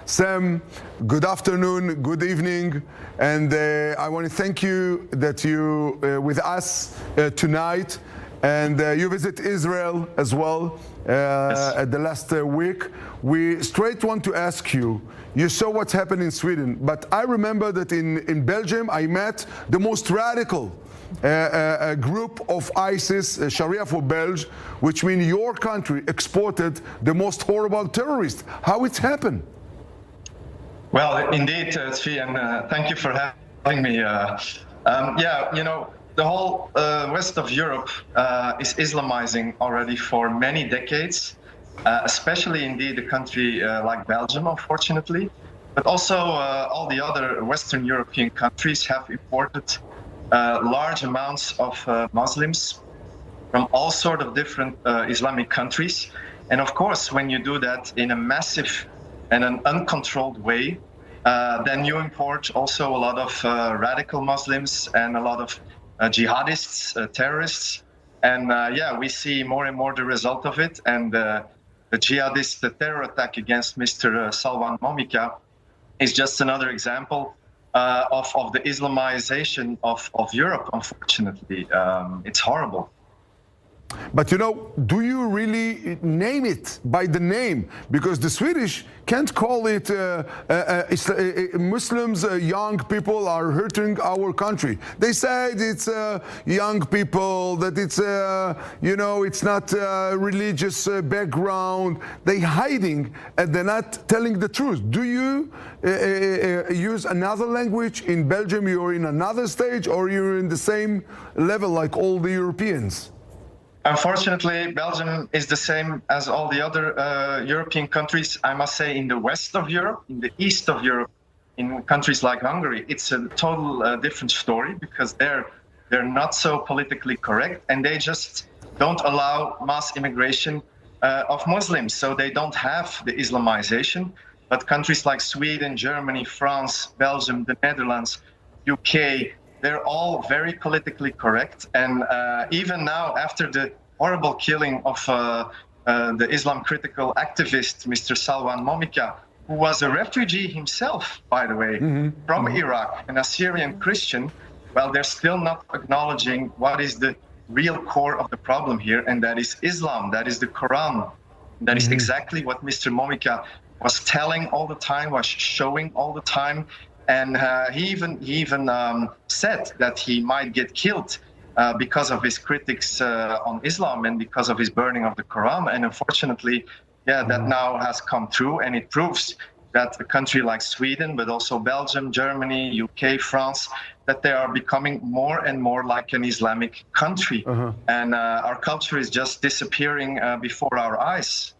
Sam, good afternoon, good evening, and I want to thank you that you with us tonight, and you visit Israel as well Yes. at the last week. We straight want to ask you, you saw what's happened in Sweden, but I remember that in Belgium I met the most radical a group of ISIS, Sharia for Belge, which means your country exported the most horrible terrorists. How it happened? Well, indeed, Tzvi, and thank you for having me. Yeah, you know, the whole west of Europe is Islamizing already for many decades, especially indeed a country like Belgium, unfortunately. But also all the other Western European countries have imported large amounts of Muslims from all sort of different Islamic countries. And of course, when you do that in a massive and an uncontrolled way, then you import also a lot of radical Muslims and a lot of jihadists, terrorists. And yeah, we see more and more the result of it. And the jihadist terror attack against Mr. Sylvain Mumika is just another example of the Islamization of Europe, unfortunately. It's horrible. But you know, do you really name it by the name? Because the Swedish can't call it Muslims, young people are hurting our country. They said it's young people, that it's, you know, it's not religious background. They're hiding and they're not telling the truth. Do you use another language in Belgium? You're in another stage, or you're in the same level like all the Europeans? Unfortunately, Belgium is the same as all the other European countries. I must say, in the west of Europe, in the east of Europe, in countries like Hungary, it's a total different story, because they're not so politically correct, and they just don't allow mass immigration of Muslims. So they don't have the Islamization. But countries like Sweden, Germany, France, Belgium, the Netherlands, UK, they're all very politically correct. And even now, after the horrible killing of the Islam critical activist, Mr. Sylvain Mumika, who was a refugee himself, by the way, from Iraq, an Assyrian Christian, well, they're still not acknowledging what is the real core of the problem here, and that is Islam, that is the Quran. That is exactly what Mr. Mumika was telling all the time, was showing all the time. And he even said that he might get killed because of his critics on Islam and because of his burning of the Quran. And unfortunately, yeah, that now has come true, and it proves that a country like Sweden, but also Belgium, Germany, UK, France, that they are becoming more and more like an Islamic country. And our culture is just disappearing before our eyes.